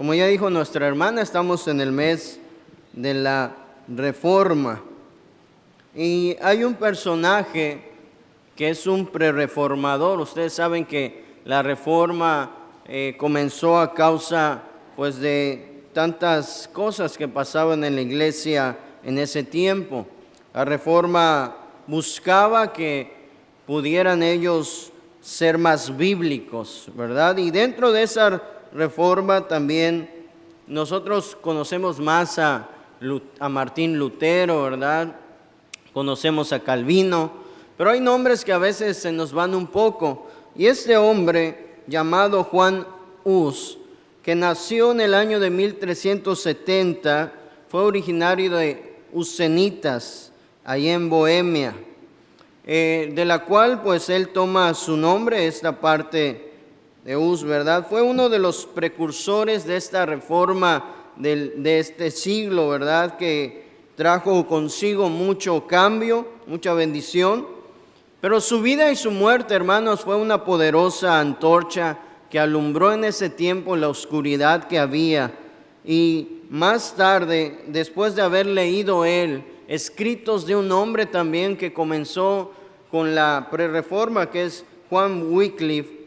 Como ya dijo nuestra hermana, estamos en el mes de la Reforma. Y hay un personaje que es un prerreformador. Ustedes saben que la Reforma comenzó a causa pues de tantas cosas que pasaban en la iglesia en ese tiempo. La Reforma buscaba que pudieran ellos ser más bíblicos, ¿verdad? Y dentro de esa Reforma también nosotros conocemos más a Martín Lutero, ¿verdad? Conocemos a Calvino, pero hay nombres que a veces se nos van un poco. Y este hombre llamado Juan Hus, que nació en el año de 1370, fue originario de Hussenitas, allí en Bohemia, de la cual pues él toma su nombre, esta parte de Hus, ¿verdad? Fue uno de los precursores de esta reforma de este siglo, ¿verdad? Que trajo consigo mucho cambio, mucha bendición. Pero su vida y su muerte, hermanos, fue una poderosa antorcha que alumbró en ese tiempo la oscuridad que había. Y más tarde, después de haber leído él escritos de un hombre también que comenzó con la prerreforma, que es Juan Wycliffe,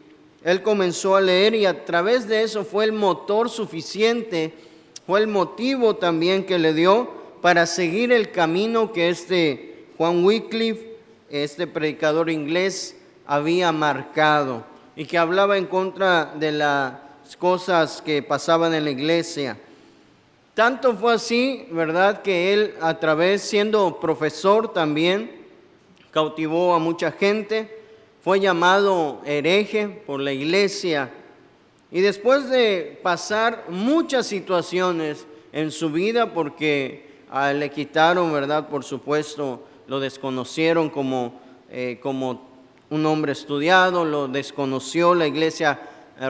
él comenzó a leer y a través de eso fue el motor suficiente, fue el motivo también que le dio para seguir el camino que este Juan Wycliffe, este predicador inglés, había marcado y que hablaba en contra de las cosas que pasaban en la iglesia. Tanto fue así, ¿verdad?, que él, a través, siendo profesor también, cautivó a mucha gente, fue llamado hereje por la iglesia. Y después de pasar muchas situaciones en su vida, porque le quitaron, ¿verdad?, por supuesto, lo desconocieron como un hombre estudiado, lo desconoció la iglesia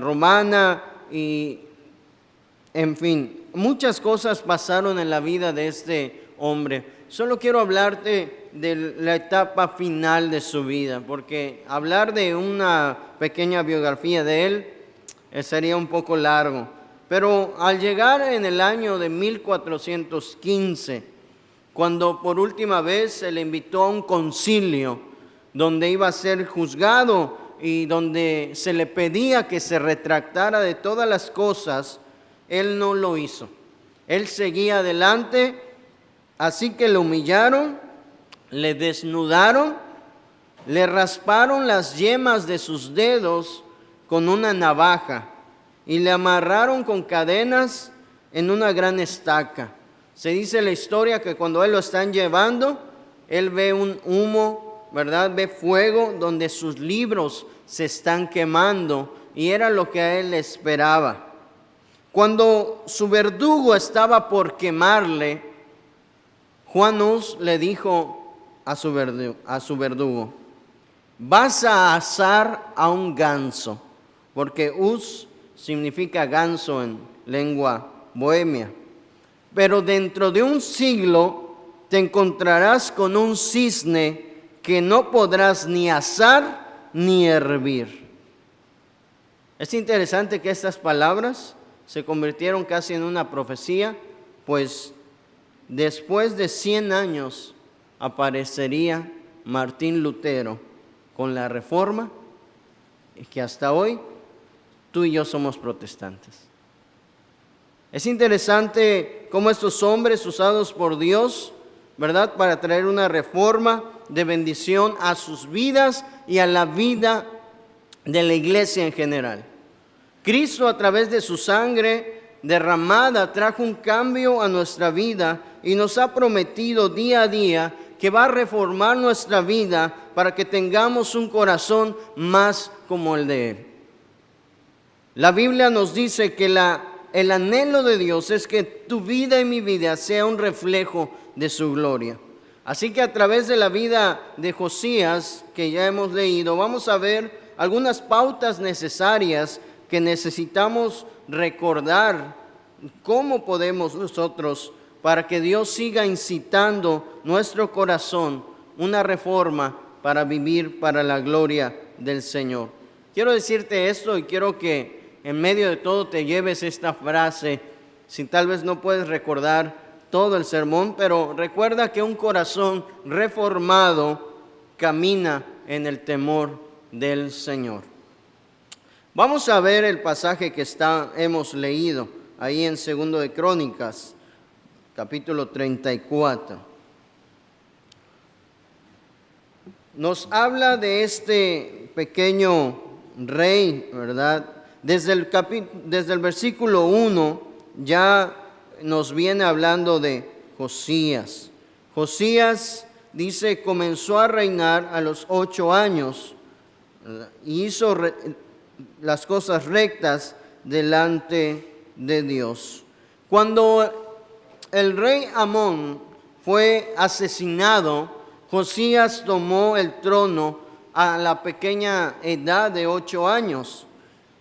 romana y, en fin, muchas cosas pasaron en la vida de este hombre. Solo quiero hablarte de la etapa final de su vida, porque hablar de una pequeña biografía de él sería un poco largo. Pero al llegar en el año de 1415, cuando por última vez se le invitó a un concilio donde iba a ser juzgado y donde se le pedía que se retractara de todas las cosas, él no lo hizo. Él seguía adelante, así que lo humillaron, le desnudaron, le rasparon las yemas de sus dedos con una navaja y le amarraron con cadenas en una gran estaca. Se dice la historia que cuando él lo están llevando, él ve un humo, ¿verdad? Ve fuego donde sus libros se están quemando y era lo que a él le esperaba. Cuando su verdugo estaba por quemarle, Juan Hus le dijo a su verdugo, vas a asar a un ganso, porque Hus significa ganso en lengua bohemia. Pero dentro de un siglo te encontrarás con un cisne que no podrás ni asar ni hervir. Es interesante que estas palabras se convirtieron casi en una profecía, pues después de 100 años aparecería Martín Lutero con la Reforma, y que hasta hoy tú y yo somos protestantes. Es interesante cómo estos hombres usados por Dios, ¿verdad?, para traer una reforma de bendición a sus vidas y a la vida de la iglesia en general. Cristo, a través de su sangre derramada, trajo un cambio a nuestra vida y nos ha prometido día a día que va a reformar nuestra vida para que tengamos un corazón más como el de Él. La Biblia nos dice que el anhelo de Dios es que tu vida y mi vida sea un reflejo de su gloria. Así que a través de la vida de Josías, que ya hemos leído, vamos a ver algunas pautas necesarias que necesitamos recordar. ¿Cómo podemos nosotros, para que Dios siga incitando nuestro corazón, una reforma para vivir para la gloria del Señor? Quiero decirte esto y quiero que en medio de todo te lleves esta frase, si tal vez no puedes recordar todo el sermón, pero recuerda que un corazón reformado camina en el temor del Señor. Vamos a ver el pasaje que hemos leído ahí en 2 de Crónicas, capítulo 34. Nos habla de este pequeño rey, ¿verdad? Desde el versículo 1 ya nos viene hablando de Josías. Josías, dice, comenzó a reinar a los 8 años y hizo las cosas rectas delante de Dios. Cuando el rey Amón fue asesinado, Josías tomó el trono a la pequeña edad de 8 años.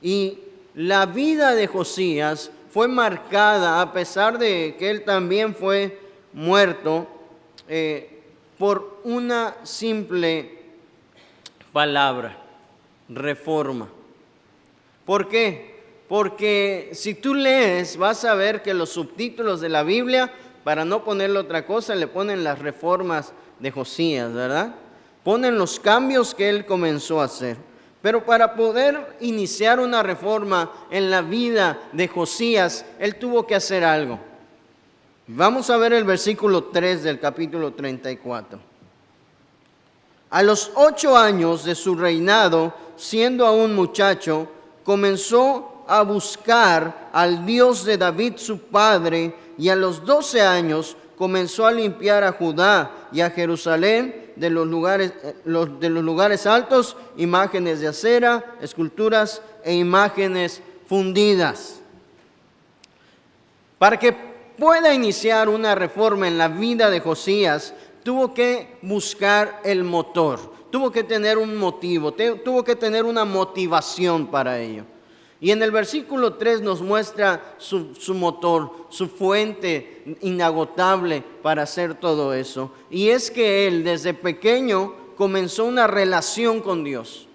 Y la vida de Josías fue marcada, a pesar de que él también fue muerto, por una simple palabra: reforma. ¿Por qué? Porque si tú lees, vas a ver que los subtítulos de la Biblia, para no ponerle otra cosa, le ponen las reformas de Josías, ¿verdad? Ponen los cambios que él comenzó a hacer. Pero para poder iniciar una reforma en la vida de Josías, él tuvo que hacer algo. Vamos a ver el versículo 3 del capítulo 34. A los 8 años de su reinado, siendo aún muchacho, comenzó a buscar al Dios de David su padre, y a los 12 años comenzó a limpiar a Judá y a Jerusalén de los lugares altos, imágenes de acera, esculturas e imágenes fundidas. Para que pueda iniciar una reforma en la vida de Josías, tuvo que buscar el motor, tuvo que tener un motivo, tuvo que tener una motivación para ello. Y en el versículo 3 nos muestra su motor, su fuente inagotable para hacer todo eso. Y es que él desde pequeño comenzó una relación con Dios.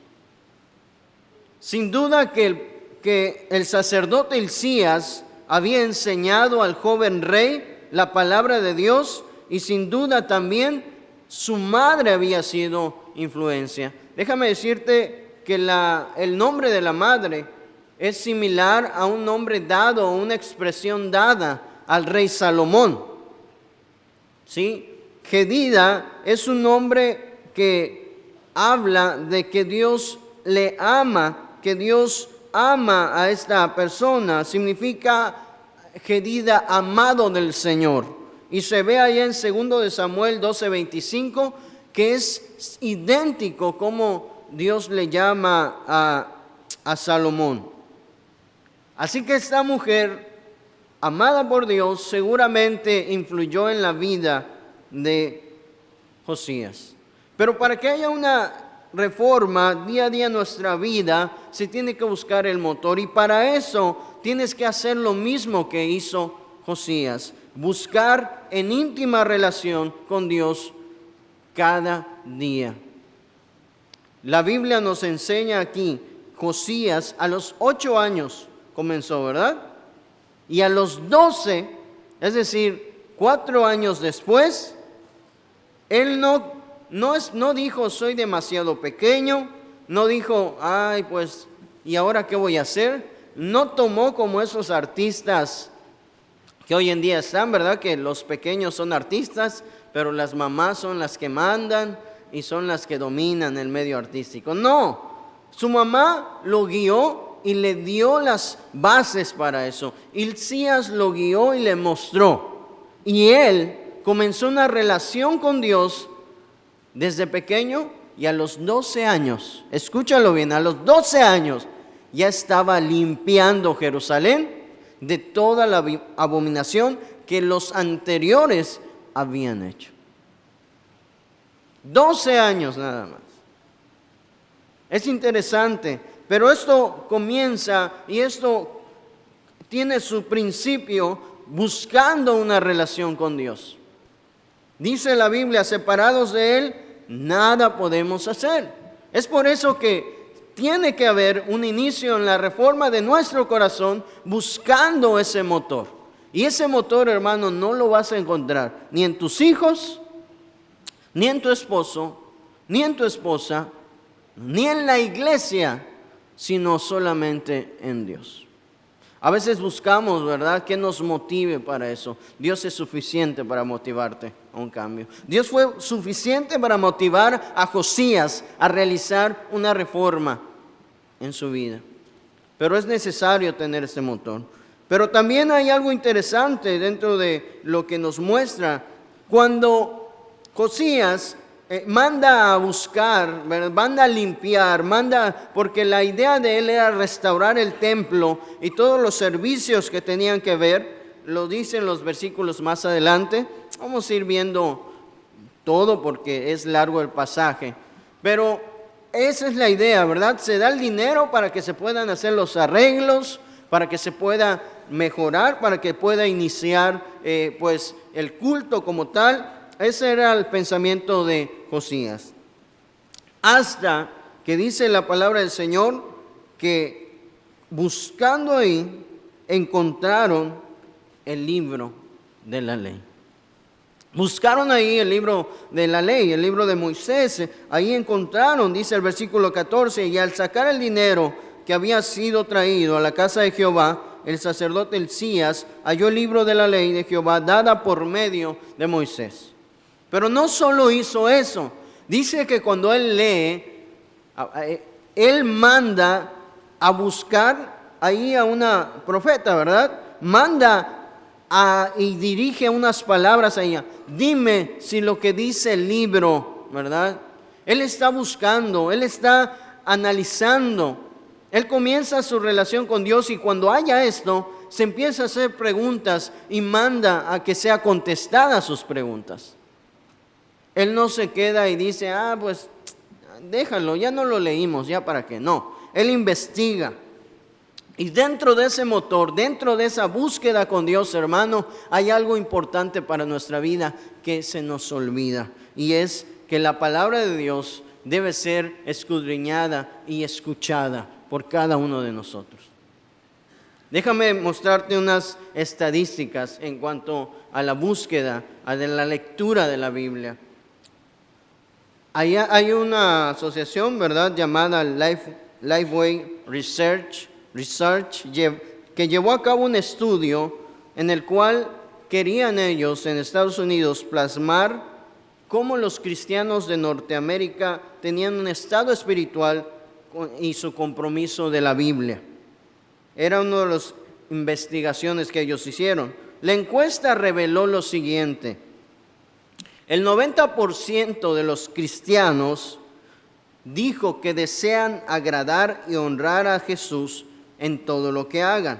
Sin duda que el sacerdote Hilcías había enseñado al joven rey la palabra de Dios, y sin duda también su madre había sido influencia. Déjame decirte que el nombre de la madre es similar a un nombre dado, una expresión dada al rey Salomón. ¿Sí? Jedida es un nombre que habla de que Dios le ama, que Dios ama a esta persona. Significa Jedida, amado del Señor. Y se ve ahí en 2 de Samuel 12:25 que es idéntico como Dios le llama a Salomón. Así que esta mujer, amada por Dios, seguramente influyó en la vida de Josías. Pero para que haya una reforma día a día en nuestra vida, se tiene que buscar el motor. Y para eso tienes que hacer lo mismo que hizo Josías: buscar en íntima relación con Dios cada día. La Biblia nos enseña aquí, Josías a los 8 años comenzó, ¿verdad? Y a los 12, es decir, 4 años después, él no dijo soy demasiado pequeño, no dijo, ay pues, ¿y ahora qué voy a hacer? No tomó como esos artistas que hoy en día están, ¿verdad? Que los pequeños son artistas, pero las mamás son las que mandan y son las que dominan el medio artístico. No, su mamá lo guió y le dio las bases para eso. Hilcías lo guió y le mostró. Y él comenzó una relación con Dios desde pequeño, y a los 12 años, escúchalo bien, a los 12 años ya estaba limpiando Jerusalén de toda la abominación que los anteriores habían hecho. 12 años nada más. Es interesante, pero esto comienza y esto tiene su principio buscando una relación con Dios. Dice la Biblia, separados de Él, nada podemos hacer. Es por eso que tiene que haber un inicio en la reforma de nuestro corazón buscando ese motor. Y ese motor, hermano, no lo vas a encontrar ni en tus hijos, ni en tu esposo, ni en tu esposa, ni en la iglesia, sino solamente en Dios. A veces buscamos, ¿verdad?, que nos motive para eso. Dios es suficiente para motivarte a un cambio. Dios fue suficiente para motivar a Josías a realizar una reforma en su vida. Pero es necesario tener ese motor. Pero también hay algo interesante dentro de lo que nos muestra. Cuando Josías manda a buscar, manda a limpiar, porque la idea de él era restaurar el templo y todos los servicios que tenían que ver, lo dicen los versículos más adelante. Vamos a ir viendo todo porque es largo el pasaje, pero esa es la idea, ¿verdad? Se da el dinero para que se puedan hacer los arreglos, para que se pueda mejorar, para que pueda iniciar pues el culto como tal. Ese era el pensamiento de Josías. Hasta que dice la palabra del Señor que buscando ahí encontraron el libro de la ley. Buscaron ahí el libro de la ley, el libro de Moisés. Ahí encontraron, dice el versículo 14, y al sacar el dinero que había sido traído a la casa de Jehová, el sacerdote Hilcías halló el libro de la ley de Jehová dada por medio de Moisés. Pero no solo hizo eso, dice que cuando él lee, él manda a buscar ahí a una profeta, ¿verdad? Y dirige unas palabras a ella. Dime si lo que dice el libro, ¿verdad? Él está buscando, él está analizando. Él comienza su relación con Dios y cuando haya esto, se empieza a hacer preguntas y manda a que sea contestada sus preguntas. Él no se queda y dice, pues déjalo, ya no lo leímos, ya para qué. No, él investiga. Y dentro de ese motor, dentro de esa búsqueda con Dios, hermano, hay algo importante para nuestra vida que se nos olvida. Y es que la palabra de Dios debe ser escudriñada y escuchada por cada uno de nosotros. Déjame mostrarte unas estadísticas en cuanto a la búsqueda, a la lectura de la Biblia. Hay una asociación, ¿verdad?, llamada Lifeway Research, que llevó a cabo un estudio en el cual querían ellos en Estados Unidos plasmar cómo los cristianos de Norteamérica tenían un estado espiritual y su compromiso de la Biblia. Era una de las investigaciones que ellos hicieron. La encuesta reveló lo siguiente: el 90% de los cristianos dijo que desean agradar y honrar a Jesús en todo lo que hagan.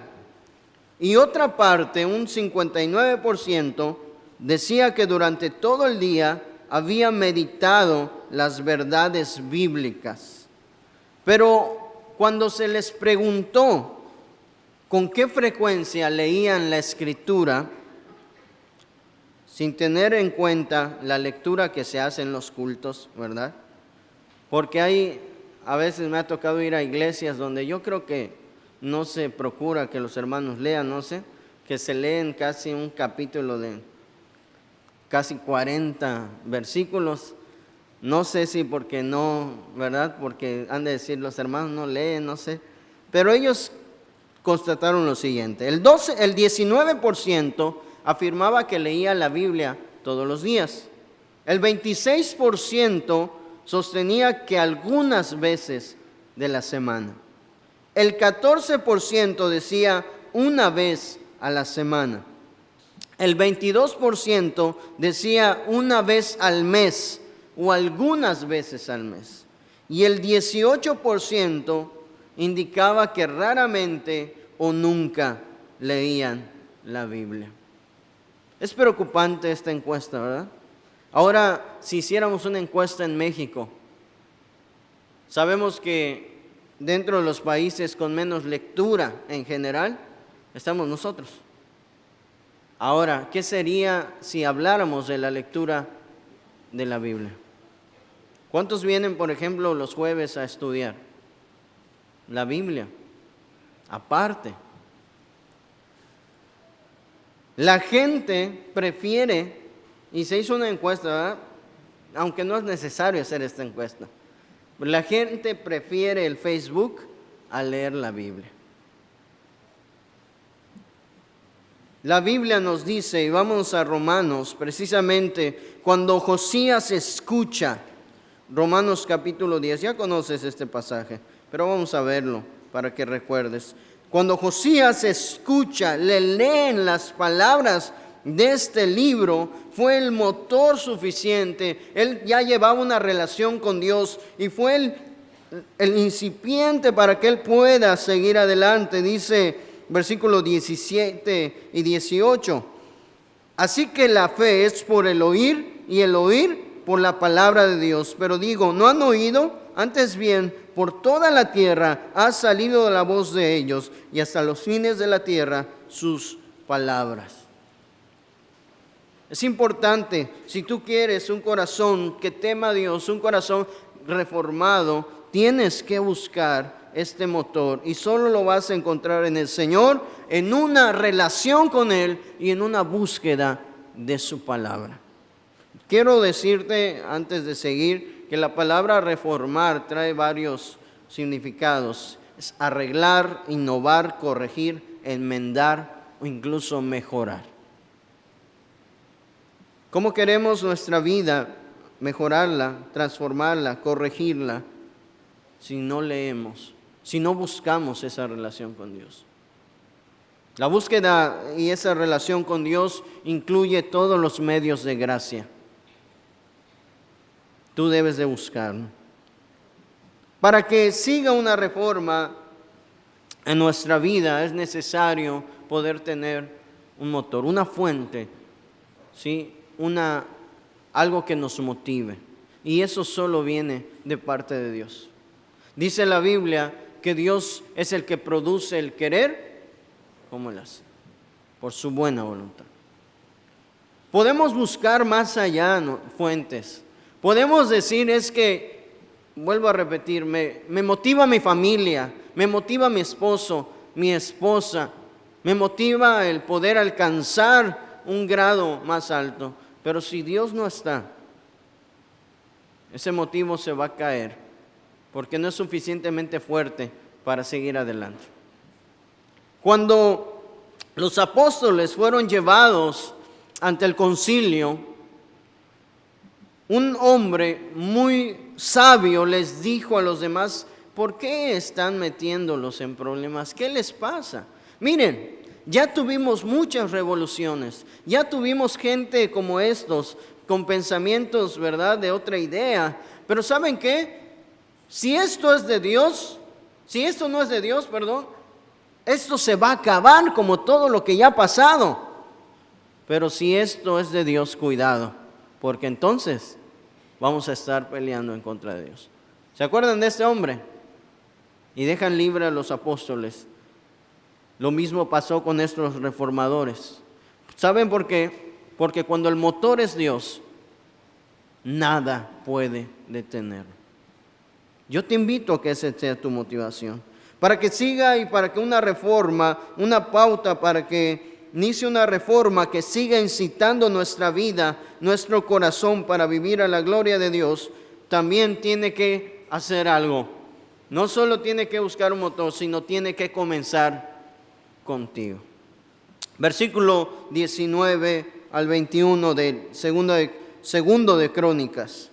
Y otra parte, un 59%, decía que durante todo el día había meditado las verdades bíblicas. Pero cuando se les preguntó con qué frecuencia leían la Escritura, sin tener en cuenta la lectura que se hace en los cultos, ¿verdad? Porque a veces me ha tocado ir a iglesias donde yo creo que no se procura que los hermanos lean, no sé, que se leen casi un capítulo de casi 40 versículos. No sé si porque no, ¿verdad? Porque han de decir los hermanos no leen, no sé. Pero ellos constataron lo siguiente: el 19% afirmaba que leía la Biblia todos los días. El 26% sostenía que algunas veces de la semana. El 14% decía una vez a la semana. El 22% decía una vez al mes o algunas veces al mes. Y el 18% indicaba que raramente o nunca leían la Biblia. Es preocupante esta encuesta, ¿verdad? Ahora, si hiciéramos una encuesta en México, sabemos que dentro de los países con menos lectura en general, estamos nosotros. Ahora, ¿qué sería si habláramos de la lectura de la Biblia? ¿Cuántos vienen, por ejemplo, los jueves a estudiar? la Biblia, aparte. La gente prefiere, y se hizo una encuesta, ¿verdad? Aunque no es necesario hacer esta encuesta, la gente prefiere el Facebook a leer la Biblia. La Biblia nos dice, y vamos a Romanos, precisamente cuando Josías escucha, Romanos capítulo 10, ya conoces este pasaje, pero vamos a verlo para que recuerdes. Cuando Josías escucha, le leen las palabras de este libro, fue el motor suficiente. Él ya llevaba una relación con Dios y fue el incipiente para que él pueda seguir adelante. Dice versículos 17 y 18. Así que la fe es por el oír y el oír por la palabra de Dios. Pero digo, ¿no han oído? Antes bien, por toda la tierra ha salido la voz de ellos y hasta los fines de la tierra sus palabras. Es importante, si tú quieres un corazón que tema a Dios, un corazón reformado, tienes que buscar este motor y solo lo vas a encontrar en el Señor, en una relación con Él y en una búsqueda de su palabra. Quiero decirte antes de seguir que la palabra reformar trae varios significados. Es arreglar, innovar, corregir, enmendar o incluso mejorar. ¿Cómo queremos nuestra vida mejorarla, transformarla, corregirla si no leemos, si no buscamos esa relación con Dios? La búsqueda y esa relación con Dios incluye todos los medios de gracia. Tú debes de buscarlo. Para que siga una reforma en nuestra vida es necesario poder tener un motor, una fuente, ¿sí? Algo que nos motive. Y eso solo viene de parte de Dios. Dice la Biblia que Dios es el que produce el querer como el hacer, por su buena voluntad. Podemos buscar más allá fuentes. Podemos decir es que, vuelvo a repetir, me motiva mi familia, me motiva mi esposo, mi esposa, me motiva el poder alcanzar un grado más alto. Pero si Dios no está, ese motivo se va a caer porque no es suficientemente fuerte para seguir adelante. Cuando los apóstoles fueron llevados ante el concilio, un hombre muy sabio les dijo a los demás, ¿por qué están metiéndolos en problemas? ¿Qué les pasa? Miren, ya tuvimos muchas revoluciones, ya tuvimos gente como estos, con pensamientos, ¿verdad?, de otra idea. Pero ¿saben qué? Si esto es de Dios, si esto no es de Dios, esto se va a acabar como todo lo que ya ha pasado. Pero si esto es de Dios, cuidado, porque entonces vamos a estar peleando en contra de Dios. ¿Se acuerdan de este hombre? Y dejan libre a los apóstoles. Lo mismo pasó con estos reformadores. ¿Saben por qué? Porque cuando el motor es Dios, nada puede detenerlo. Yo te invito a que esa sea tu motivación. Para que siga y para que una reforma, una pauta para que inicie una reforma que siga incitando nuestra vida, nuestro corazón para vivir a la gloria de Dios, también tiene que hacer algo. No solo tiene que buscar un motor, sino tiene que comenzar contigo. Versículo 19 al 21 del segundo de Crónicas.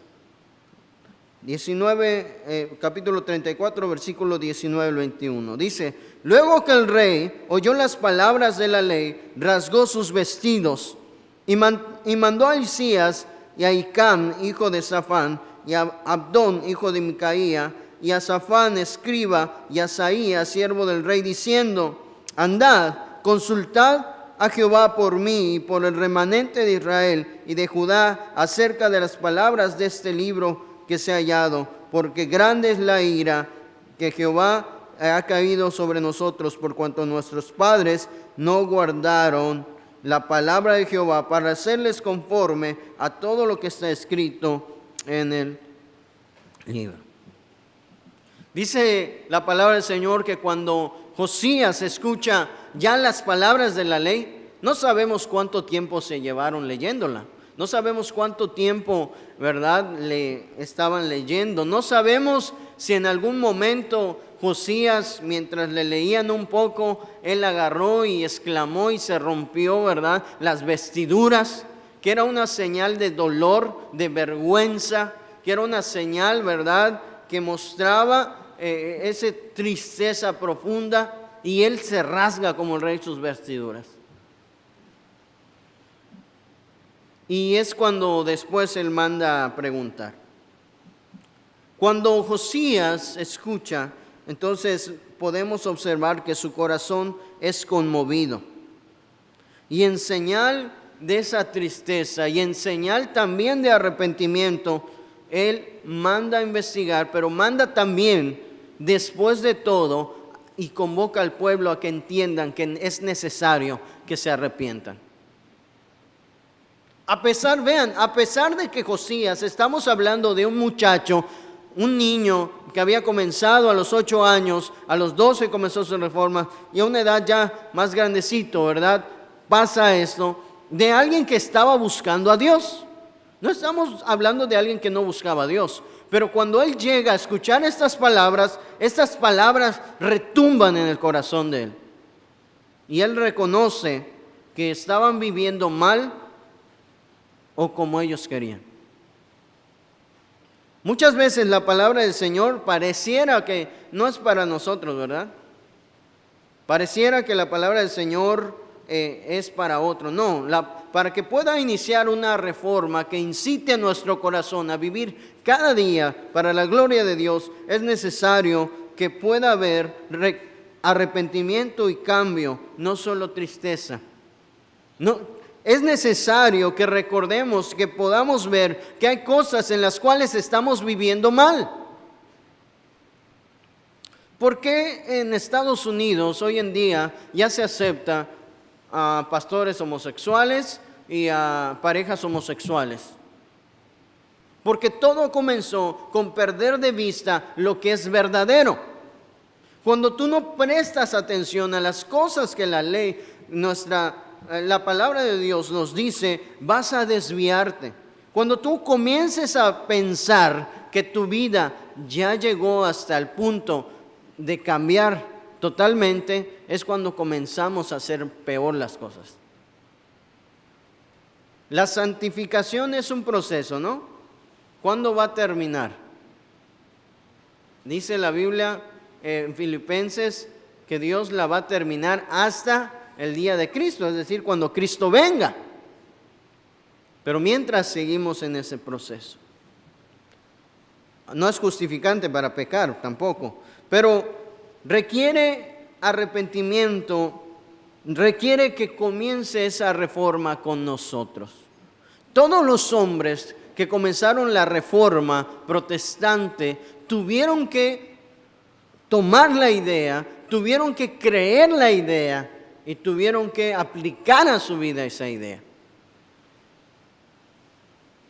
19, capítulo 34, versículo 19 al 21. Dice, luego que el rey oyó las palabras de la ley, rasgó sus vestidos y mandó a Hilcías y a Hicam, hijo de Safán, y a Abdón, hijo de Micaía, y a Safán, escriba, y a Asaías, siervo del rey, diciendo, andad, consultad a Jehová por mí y por el remanente de Israel y de Judá acerca de las palabras de este libro que se ha hallado, porque grande es la ira que Jehová ha caído sobre nosotros por cuanto nuestros padres no guardaron la palabra de Jehová para hacerles conforme a todo lo que está escrito en el libro. Dice la palabra del Señor que cuando Josías escucha ya las palabras de la ley, no sabemos cuánto tiempo se llevaron leyéndola. No sabemos cuánto tiempo, ¿verdad?, le estaban leyendo. No sabemos si en algún momento Josías, mientras le leían un poco, él agarró y exclamó y se rompió, ¿verdad?, las vestiduras, que era una señal de dolor, de vergüenza, que era una señal, ¿verdad?, que mostraba esa tristeza profunda, y él se rasga como el rey sus vestiduras. Y es cuando después él manda a preguntar. Cuando Josías escucha, entonces podemos observar que su corazón es conmovido. Y en señal de esa tristeza y en señal también de arrepentimiento, él manda a investigar, pero manda también, después de todo, y convoca al pueblo a que entiendan que es necesario que se arrepientan. A pesar de que Josías, estamos hablando de un muchacho, un niño que había comenzado a los 8 años, a los 12 comenzó su reforma, y a una edad ya más grandecito, ¿verdad?, pasa esto, de alguien que estaba buscando a Dios. No estamos hablando de alguien que no buscaba a Dios, pero cuando él llega a escuchar estas palabras retumban en el corazón de él. Y él reconoce que estaban viviendo mal o como ellos querían. Muchas veces la palabra del Señor pareciera que no es para nosotros, ¿verdad? Pareciera que la palabra del Señor es para otro. No, para que pueda iniciar una reforma que incite a nuestro corazón a vivir cada día para la gloria de Dios, es necesario que pueda haber arrepentimiento y cambio, no solo tristeza. Es necesario que recordemos, que podamos ver que hay cosas en las cuales estamos viviendo mal. ¿Por qué en Estados Unidos hoy en día ya se acepta a pastores homosexuales y a parejas homosexuales? Porque todo comenzó con perder de vista lo que es verdadero. Cuando tú no prestas atención a las cosas que la ley, la palabra de Dios nos dice, vas a desviarte. Cuando tú comiences a pensar que tu vida ya llegó hasta el punto de cambiar totalmente, es cuando comenzamos a hacer peor las cosas. La santificación es un proceso, ¿no? ¿Cuándo va a terminar? Dice la Biblia en Filipenses que Dios la va a terminar hasta el día de Cristo, es decir, cuando Cristo venga. Pero mientras seguimos en ese proceso. No es justificante para pecar tampoco, pero requiere arrepentimiento, requiere que comience esa reforma con nosotros. Todos los hombres que comenzaron la reforma protestante tuvieron que tomar la idea, tuvieron que creer la idea y tuvieron que aplicar a su vida esa idea.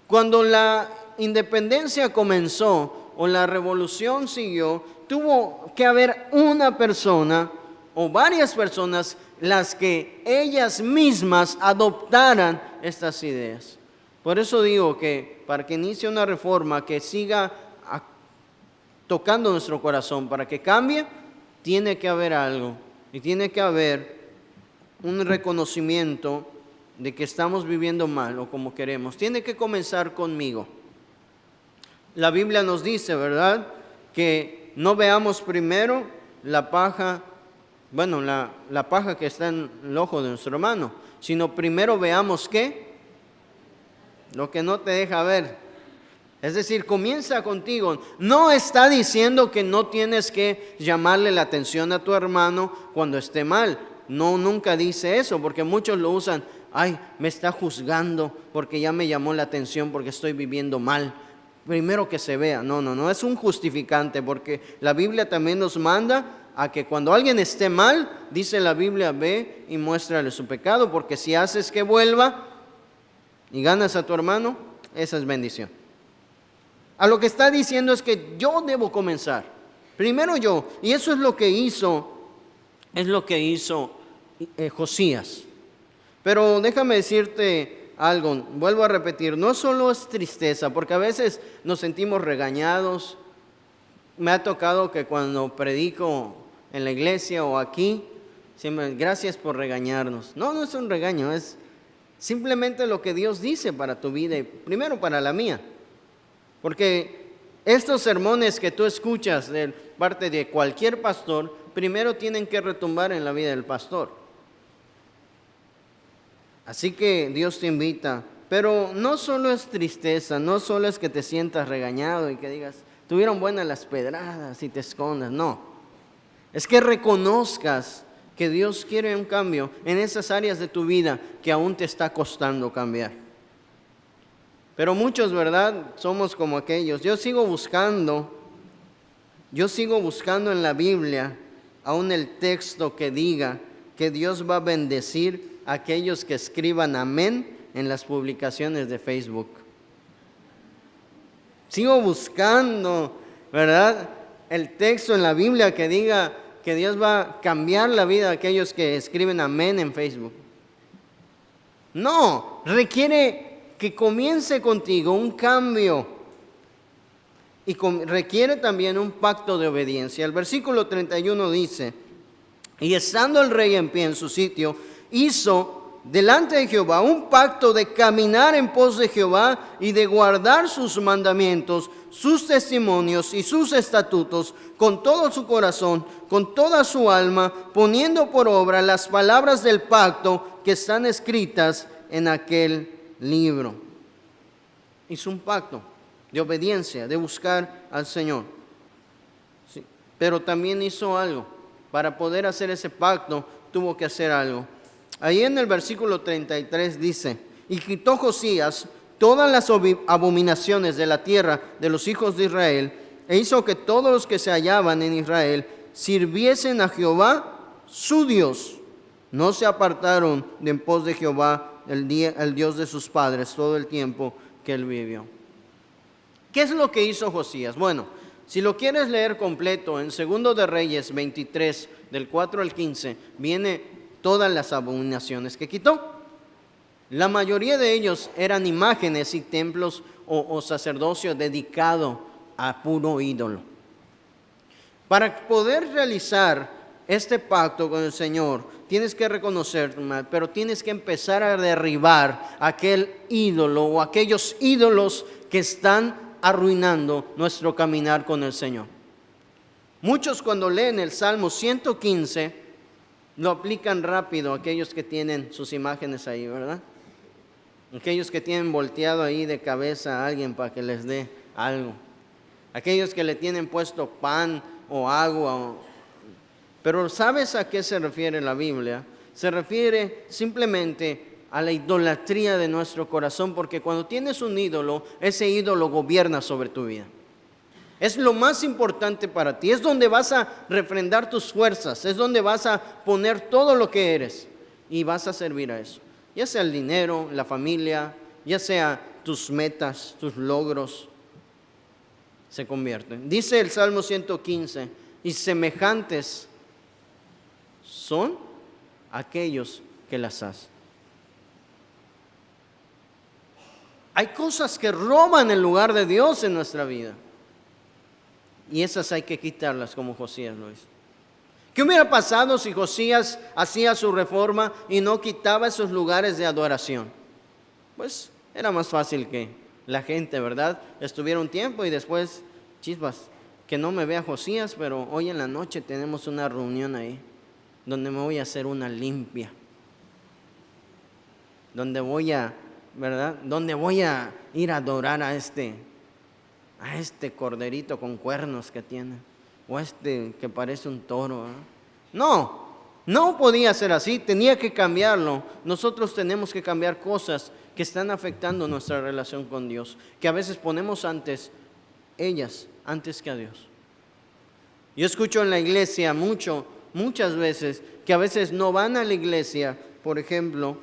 Cuando la independencia comenzó o la revolución siguió, tuvo que haber una persona o varias personas las que ellas mismas adoptaran estas ideas. Por eso digo que para que inicie una reforma que siga tocando nuestro corazón, para que cambie, tiene que haber algo y tiene que haber un reconocimiento de que estamos viviendo mal o como queremos. Tiene que comenzar conmigo. La Biblia nos dice, ¿verdad?, que no veamos primero la paja, la paja que está en el ojo de nuestro hermano, sino primero veamos ¿qué? Lo que no te deja ver. Es decir, comienza contigo. No está diciendo que no tienes que llamarle la atención a tu hermano cuando esté mal. No, nunca dice eso, porque muchos lo usan. Ay, me está juzgando porque ya me llamó la atención porque estoy viviendo mal. Primero que se vea. No, es un justificante, porque la Biblia también nos manda a que cuando alguien esté mal, dice la Biblia, ve y muéstrale su pecado, porque si haces que vuelva y ganas a tu hermano, esa es bendición. A lo que está diciendo es que yo debo comenzar. Primero yo, y eso es lo que hizo Josías. Pero déjame decirte algo, vuelvo a repetir, no solo es tristeza, porque a veces nos sentimos regañados. Me ha tocado que cuando predico en la iglesia o aquí, siempre, gracias por regañarnos. No es un regaño, es simplemente lo que Dios dice para tu vida y primero para la mía. Porque estos sermones que tú escuchas de parte de cualquier pastor, primero tienen que retumbar en la vida del pastor. Así que Dios te invita, pero no solo es tristeza, no solo es que te sientas regañado y que digas, tuvieron buenas las pedradas y te escondas, no. Es que reconozcas que Dios quiere un cambio en esas áreas de tu vida que aún te está costando cambiar. Pero muchos, ¿verdad? Somos como aquellos. Yo sigo buscando en la Biblia aún el texto que diga que Dios va a bendecir a aquellos que escriban amén en las publicaciones de Facebook. Sigo buscando, ¿verdad?, el texto en la Biblia que diga que Dios va a cambiar la vida de aquellos que escriben amén en Facebook. No, requiere que comience contigo un cambio y requiere también un pacto de obediencia. El versículo 31 dice, y estando el rey en pie en su sitio, hizo delante de Jehová un pacto de caminar en pos de Jehová y de guardar sus mandamientos, sus testimonios y sus estatutos con todo su corazón, con toda su alma, poniendo por obra las palabras del pacto que están escritas en aquel libro. Hizo un pacto de obediencia, de buscar al Señor. Sí, pero también hizo algo. Para poder hacer ese pacto, tuvo que hacer algo. Ahí en el versículo 33 dice, y quitó Josías todas las abominaciones de la tierra de los hijos de Israel, e hizo que todos los que se hallaban en Israel sirviesen a Jehová su Dios. No se apartaron de en pos de Jehová, el Dios de sus padres, todo el tiempo que él vivió. ¿Qué es lo que hizo Josías? Bueno, si lo quieres leer completo, en 2 de Reyes 23, del 4 al 15, viene todas las abominaciones que quitó. La mayoría de ellos eran imágenes y templos o sacerdocio dedicado a puro ídolo. Para poder realizar este pacto con el Señor, tienes que reconocer, pero tienes que empezar a derribar aquel ídolo o aquellos ídolos que están arruinando nuestro caminar con el Señor. Muchos cuando leen el Salmo 115 lo aplican rápido, aquellos que tienen sus imágenes ahí, ¿verdad? Aquellos que tienen volteado ahí de cabeza a alguien para que les dé algo. Aquellos que le tienen puesto pan o agua. Pero ¿sabes a qué se refiere la Biblia? Se refiere simplemente a la idolatría de nuestro corazón, porque cuando tienes un ídolo, ese ídolo gobierna sobre tu vida. Es lo más importante para ti, es donde vas a refrendar tus fuerzas, es donde vas a poner todo lo que eres y vas a servir a eso. Ya sea el dinero, la familia, ya sea tus metas, tus logros, se convierten. Dice el Salmo 115, y semejantes son aquellos que las hacen. Hay cosas que roban el lugar de Dios en nuestra vida. Y esas hay que quitarlas como Josías lo hizo. ¿Qué hubiera pasado si Josías hacía su reforma y no quitaba esos lugares de adoración? Pues era más fácil que la gente, ¿verdad?, estuviera un tiempo y después, chispas, que no me vea Josías, pero hoy en la noche tenemos una reunión ahí, donde me voy a hacer una limpia. Donde voy a, ¿verdad?, donde voy a ir a adorar a este corderito con cuernos que tiene, o que parece un toro, ¿eh? No podía ser así, tenía que cambiarlo. Nosotros tenemos que cambiar cosas que están afectando nuestra relación con Dios, que a veces ponemos antes que a Dios. Yo escucho en la iglesia muchas veces que a veces no van a la iglesia. Por ejemplo,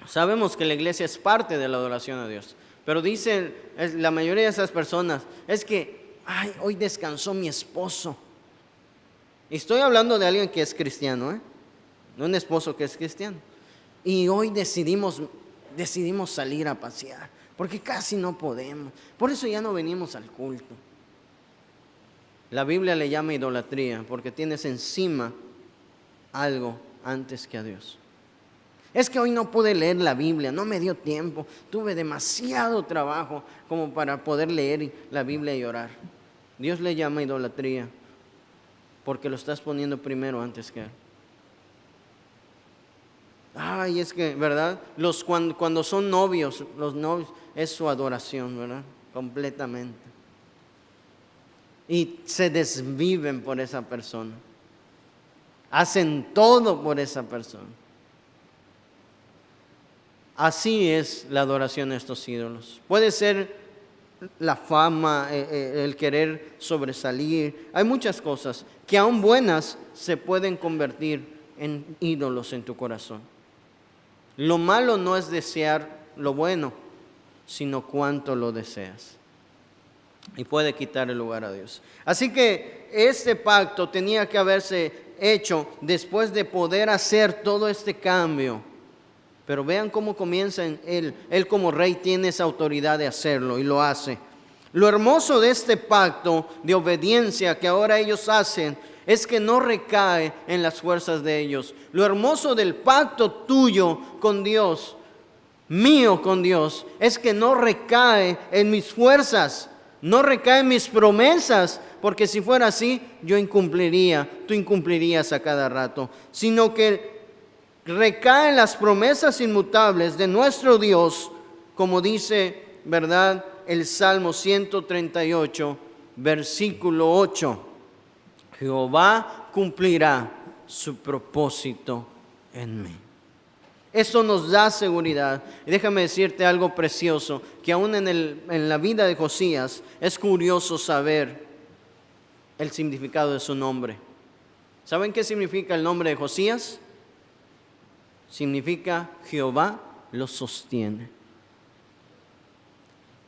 sabemos que la iglesia es parte de la adoración a Dios, pero dicen la mayoría de esas personas, es que ay, hoy descansó mi esposo. Y estoy hablando de alguien que es cristiano, no un esposo que es cristiano. Y hoy decidimos salir a pasear, porque casi no podemos. Por eso ya no venimos al culto. La Biblia le llama idolatría, porque tienes encima algo antes que a Dios. Es que hoy no pude leer la Biblia, no me dio tiempo, tuve demasiado trabajo como para poder leer la Biblia y orar. Dios le llama idolatría, porque lo estás poniendo primero antes que Él. Ay, es que, ¿verdad? Cuando son novios, los novios, es su adoración, ¿verdad? Completamente. Y se desviven por esa persona. Hacen todo por esa persona. Así es la adoración a estos ídolos. Puede ser la fama, el querer sobresalir. Hay muchas cosas que aún buenas se pueden convertir en ídolos en tu corazón. Lo malo no es desear lo bueno, sino cuánto lo deseas. Y puede quitar el lugar a Dios. Así que este pacto tenía que haberse hecho después de poder hacer todo este cambio. Pero vean cómo comienza en Él. Él como rey tiene esa autoridad de hacerlo y lo hace. Lo hermoso de este pacto de obediencia que ahora ellos hacen es que no recae en las fuerzas de ellos. Lo hermoso del pacto tuyo con Dios, mío con Dios, es que no recae en mis fuerzas, no recae en mis promesas, porque si fuera así, yo incumpliría, tú incumplirías a cada rato, sino que recae en las promesas inmutables de nuestro Dios, como dice, ¿verdad?, el Salmo 138, versículo 8. Jehová cumplirá su propósito en mí. Eso nos da seguridad. Y déjame decirte algo precioso, que aún en la vida de Josías es curioso saber el significado de su nombre. ¿Saben qué significa el nombre de Josías? Significa Jehová lo sostiene.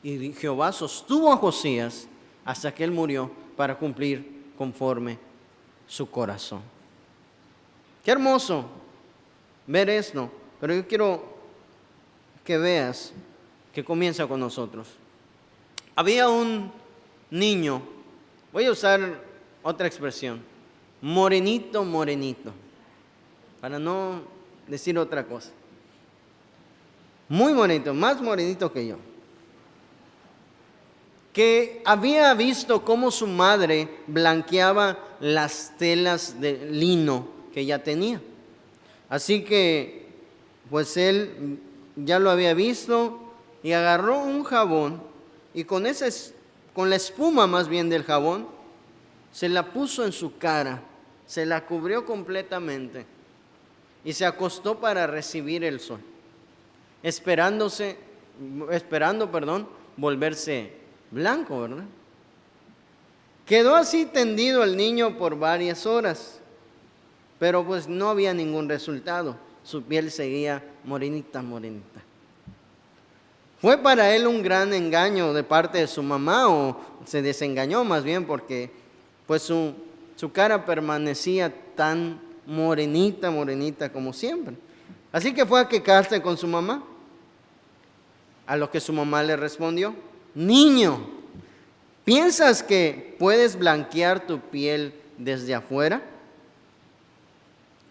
Y Jehová sostuvo a Josías hasta que él murió para cumplir conforme su corazón. Qué hermoso ver esto, pero yo quiero que veas que comienza con nosotros. Había un niño, voy a usar otra expresión, morenito, para no decir otra cosa. Muy morenito, más morenito que yo. Que había visto cómo su madre blanqueaba las telas de lino que ella tenía. Así que, pues él ya lo había visto y agarró un jabón y con la espuma más bien del jabón, se la puso en su cara, se la cubrió completamente y se acostó para recibir el sol, esperando, volverse blanco, ¿verdad? Quedó así tendido el niño por varias horas, pero pues no había ningún resultado. Su piel seguía morenita. Fue para él un gran engaño de parte de su mamá, o se desengañó más bien, porque pues su cara permanecía tan morenita como siempre. Así que fue a quejarse con su mamá, a lo que su mamá le respondió: niño, ¿piensas que puedes blanquear tu piel desde afuera?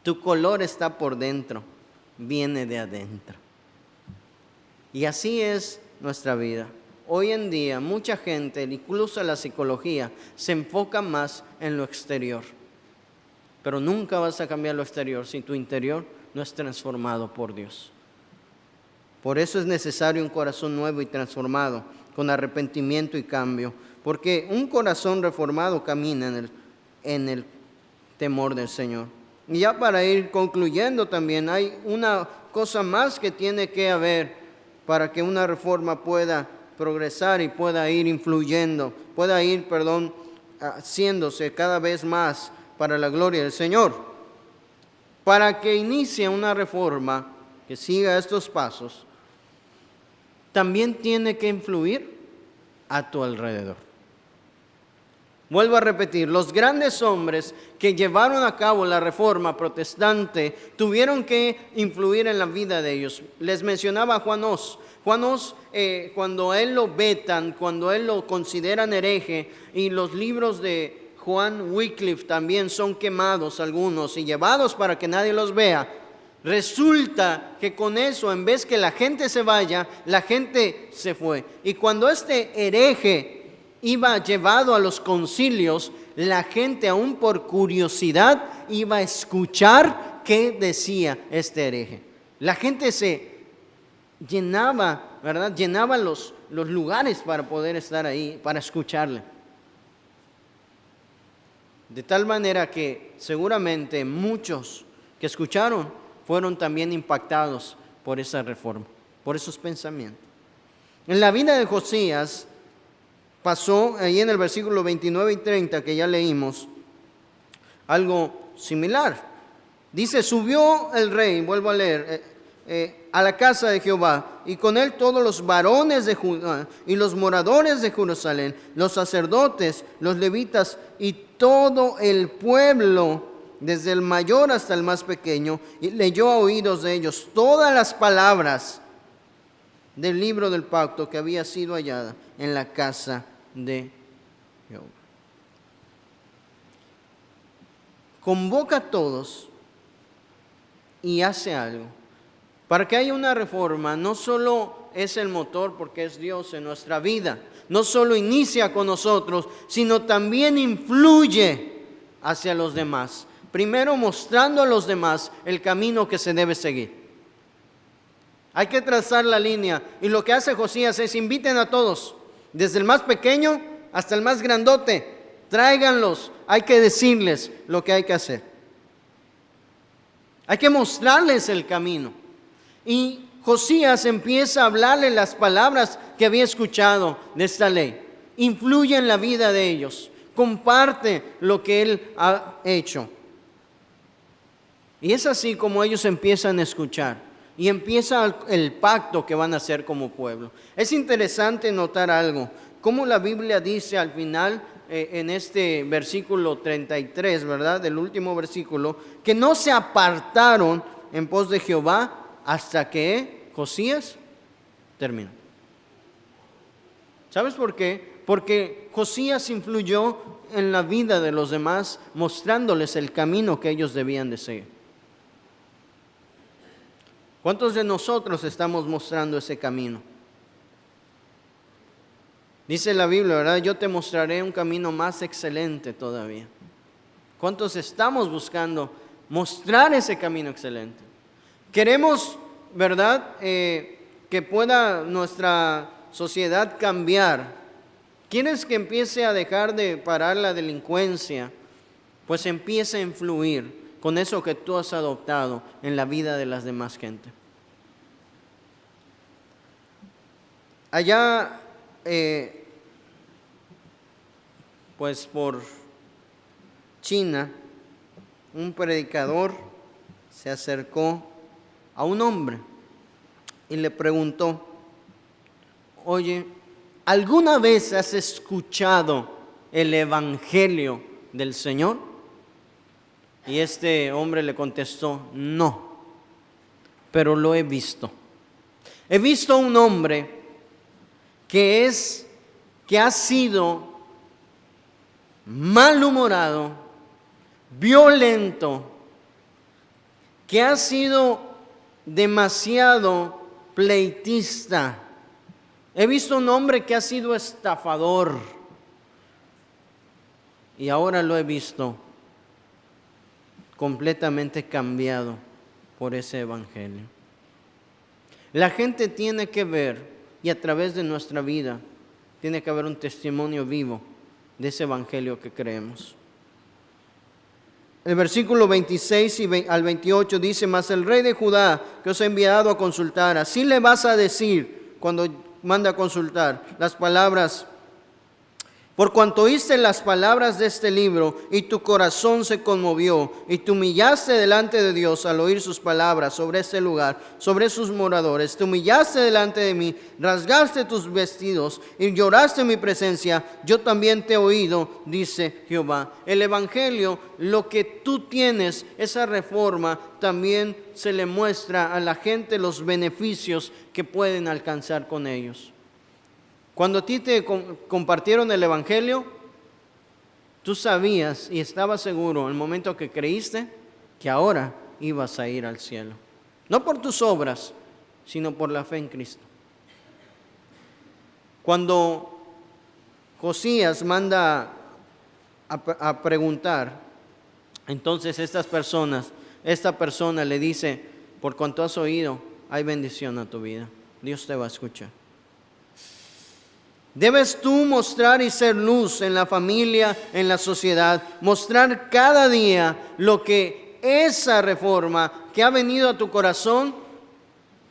Tu color está por dentro, viene de adentro. Y así es nuestra vida. Hoy en día mucha gente, incluso la psicología, se enfoca más en lo exterior. Pero nunca vas a cambiar lo exterior si tu interior no es transformado por Dios. Por eso es necesario un corazón nuevo y transformado, con arrepentimiento y cambio, porque un corazón reformado camina en el temor del Señor. Y ya para ir concluyendo también, hay una cosa más que tiene que haber para que una reforma pueda progresar y pueda ir influyendo, haciéndose cada vez más para la gloria del Señor. Para que inicie una reforma que siga estos pasos, también tiene que influir a tu alrededor. vuelvo a repetir, los grandes hombres que llevaron a cabo la reforma protestante tuvieron que influir en la vida de ellos. Les mencionaba a Juan Hus. Juan Hus, cuando a él lo vetan, cuando a él lo consideran hereje, y los libros de Juan Wycliffe también son quemados algunos y llevados para que nadie los vea, resulta que con eso, en vez que la gente se vaya, la gente se fue. Y cuando este hereje iba llevado a los concilios, la gente, aún por curiosidad, iba a escuchar qué decía este hereje. La gente se llenaba, ¿verdad? Llenaba los lugares para poder estar ahí, para escucharle. De tal manera que seguramente muchos que escucharon fueron también impactados por esa reforma, por esos pensamientos. En la vida de Josías pasó, ahí en el versículo 29 y 30 que ya leímos, algo similar. Dice, subió el rey, vuelvo a leer, a la casa de Jehová, y con él todos los varones de Judá y los moradores de Jerusalén, los sacerdotes, los levitas y todo el pueblo, desde el mayor hasta el más pequeño, y leyó a oídos de ellos todas las palabras del libro del pacto que había sido hallada en la casa de Jehová. Convoca a todos y hace algo. Para que haya una reforma, no solo es el motor porque es Dios en nuestra vida, no solo inicia con nosotros, sino también influye hacia los demás. Primero mostrando a los demás el camino que se debe seguir. Hay que trazar la línea, y lo que hace Josías es inviten a todos, desde el más pequeño hasta el más grandote, tráiganlos, hay que decirles lo que hay que hacer. Hay que mostrarles el camino. Y Josías empieza a hablarle las palabras que había escuchado de esta ley. Influye en la vida de ellos, comparte lo que él ha hecho. Y es así como ellos empiezan a escuchar. Y empieza el pacto que van a hacer como pueblo. Es interesante notar algo, como la Biblia dice al final, en este versículo 33, ¿verdad? Del último versículo, que no se apartaron en pos de Jehová hasta que Josías terminó. ¿Sabes por qué? Porque Josías influyó en la vida de los demás, mostrándoles el camino que ellos debían de seguir. ¿Cuántos de nosotros estamos mostrando ese camino? Dice la Biblia, ¿verdad? Yo te mostraré un camino más excelente todavía. ¿Cuántos estamos buscando mostrar ese camino excelente? Queremos, ¿verdad? Que pueda nuestra sociedad cambiar. ¿Quieres que empiece a dejar de parar la delincuencia? Pues empieza a influir con eso que tú has adoptado en la vida de las demás gente. Allá, pues por China, un predicador se acercó a un hombre y le preguntó, oye, ¿alguna vez has escuchado el evangelio del Señor? Y este hombre le contestó, no, pero lo he visto. He visto a un hombre que ha sido malhumorado, violento, que ha sido demasiado pleitista. He visto un hombre que ha sido estafador y ahora lo he visto completamente cambiado por ese evangelio. La gente tiene que ver, y a través de nuestra vida tiene que haber un testimonio vivo de ese evangelio que creemos. El versículo 26 al 28 dice, mas el rey de Judá que os ha enviado a consultar, así le vas a decir cuando manda a consultar las palabras Por cuanto oíste las palabras de este libro y tu corazón se conmovió y te humillaste delante de Dios al oír sus palabras sobre este lugar, sobre sus moradores, te humillaste delante de mí, rasgaste tus vestidos y lloraste en mi presencia, yo también te he oído, dice Jehová. El Evangelio, lo que tú tienes, esa reforma, también se le muestra a la gente los beneficios que pueden alcanzar con ellos. Cuando a ti te compartieron el Evangelio, tú sabías y estabas seguro en el momento que creíste que ahora ibas a ir al cielo. No por tus obras, sino por la fe en Cristo. Cuando Josías manda a preguntar, entonces esta persona le dice, por cuanto has oído, hay bendición a tu vida. Dios te va a escuchar. Debes tú mostrar y ser luz en la familia, en la sociedad, mostrar cada día lo que esa reforma que ha venido a tu corazón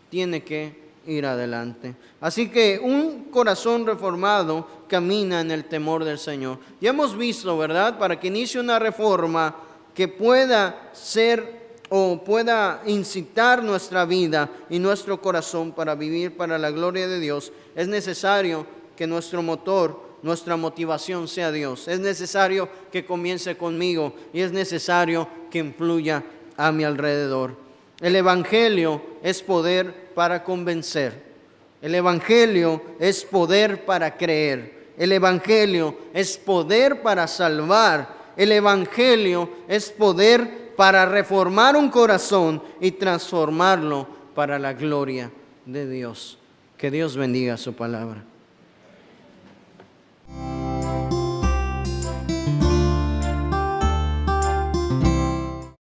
tiene que ir adelante. Así que un corazón reformado camina en el temor del Señor. Ya hemos visto, ¿verdad? Para que inicie una reforma que pueda ser o pueda incitar nuestra vida y nuestro corazón para vivir para la gloria de Dios, es necesario que nuestro motor, nuestra motivación sea Dios. Es necesario que comience conmigo y es necesario que influya a mi alrededor. El Evangelio es poder para convencer. El Evangelio es poder para creer. El Evangelio es poder para salvar. El Evangelio es poder para reformar un corazón y transformarlo para la gloria de Dios. Que Dios bendiga su palabra.